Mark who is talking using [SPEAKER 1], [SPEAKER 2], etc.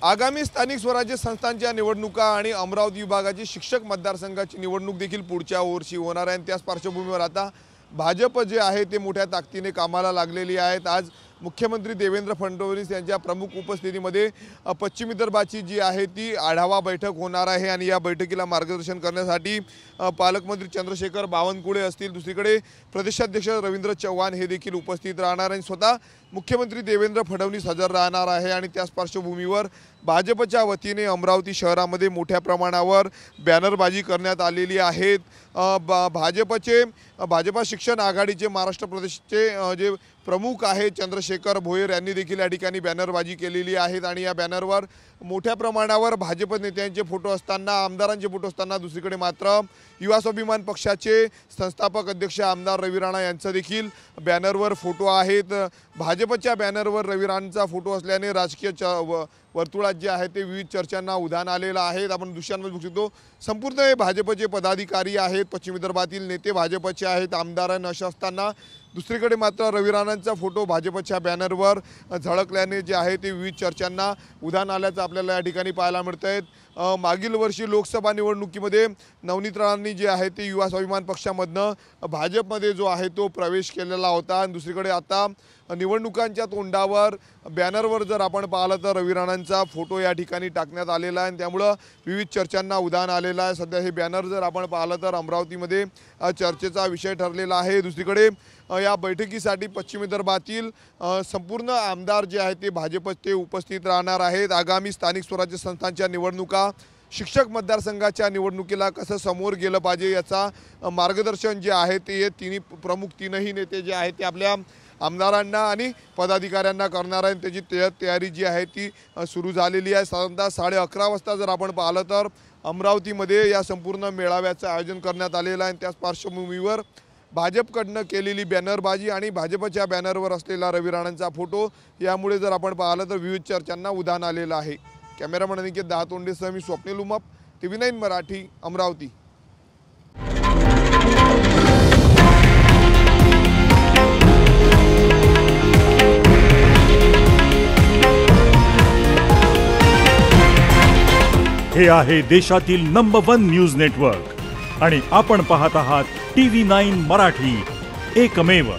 [SPEAKER 1] आगामी स्थानिक स्वराज्य संस्थांच्या निवडणुका आणि अमरावती विभागाची शिक्षक मतदारसंघाची निवडणूक देखील पुढच्या वर्षी होणार आहे। त्याच पार्श्वभूमीवर आता भाजप जे आहे ते मोठ्या ताकदीने कामाला लागलेली आहेत। आज मुख्यमंत्री देवेंद्र फडणवीस यांच्या प्रमुख उपस्थितीमध्ये पश्चिम विदर्भाची जी आहे ती आढावा बैठक होणार आहे आणि या बैठकीला मार्गदर्शन करण्यासाठी पालकमंत्री चंद्रशेखर बावनकुळे असतील, दुसरीकडे प्रदेशाध्यक्ष रवींद्र चव्हाण हे देखील उपस्थित राहणार आणि स्वतः मुख्यमंत्री देवेंद्र फडणवीस हजर राहणार आहे। आणि त्याच पार्श्वभूमीवर भाजपच्या वतीने अमरावती शहरामध्ये मोठ्या प्रमाणावर बॅनरबाजी करण्यात आलेली आहेत। भाजपा शिक्षण आघाडीचे महाराष्ट्र प्रदेशचे जे प्रमुख आहे चंद्रशेखर भोयर यांनी देखील या ठिकाणी बॅनरबाजी केलेली आहेत आणि या बॅनरवर मोठ्या प्रमाणावर भाजप नेत्यांचे फोटो असताना, आमदारांचे फोटो असताना दुसरीकडे मात्र युवा स्वाभिमान पक्षाचे संस्थापक अध्यक्ष आमदार रवी राणा यांचा देखील बॅनरवर फोटो आहेत। भाजपच्या बॅनरवर रवी राणांचा फोटो असल्याने राजकीय वर्तुळात जे आहे ते विविध चर्चांना उधाण आलेलं आहे। आपण दृश्यांमध्ये बघू शकतो संपूर्ण हे भाजपचे पदाधिकारी आहेत, पश्चिम विदर्भातील नेते भाजपचे आहेत, आमदारांना अशा असताना दुसरीकडे मात्र रवी राणांचा फोटो भाजपच्या बॅनरवर झळकल्याने जे आहे ते विविध चर्चांना उधाण आल्याचं आपल्याला या ठिकाणी पाहायला मिळतंय। मागील वर्षी लोकसभा निवडणुकीमध्ये नवनीत राणांनी जे आहे ते युवा स्वाभिमान पक्षामधनं भाजपमध्ये जो आहे तो प्रवेश केलेला होता आणि दुसरीकडे आता निवडणुकांच्या तोंडावर बॅनरवर जर आपण पाहिलं तर रवी राणांचा फोटो या ठिकाणी टाकण्यात आलेला आहे आणि त्यामुळे विविध चर्चांना उधाण आलेलं आहे। सध्या हे बॅनर जर आपण पाहिलं तर अमरावतीमध्ये चर्चेचा विषय ठरलेला आहे। दुसरीकडे या बैठकीसाठी पश्चिम विदर्भातील संपूर्ण आमदार जे आहेत ते भाजपचे उपस्थित राहणार आहेत। आगामी स्थानिक स्वराज्य संस्थांच्या निवडणुका, शिक्षक मतदारसंघाच्या निवडणुकीला कसं समोर गेलं पाहिजे याचा मार्गदर्शन जे आहे ते तीनही नेते जे आहेत ते आपल्या आमदारांना आणि पदाधिकाऱ्यांना करणार आहेत। त्याची तयारी जी आहे ती सुरू झालेली आहे। साधारणतः 11:30 वाजता जर आपण पाहिलं तर अमरावतीमध्ये या संपूर्ण मेळाव्याचं आयोजन करण्यात आलेलं आहे। त्याच पार्श्वभूमीवर भाजपकडनं केलेली बॅनरबाजी आणि भाजपच्या बॅनरवर असलेला रवी राणांचा फोटो यामुळे जर आपण पाहिलं तर विविध चर्चांना उधाण आलेलं आहे। कॅमेरामन अनिकेत दहातोंडेसह मी स्वप्नील उमाप, TV9 मराठी, अमरावती।
[SPEAKER 2] हे आहे देशातील नंबर 1 न्यूज नेटवर्क आणि आपण पाहत आहात TV9 मराठी, एकमेव।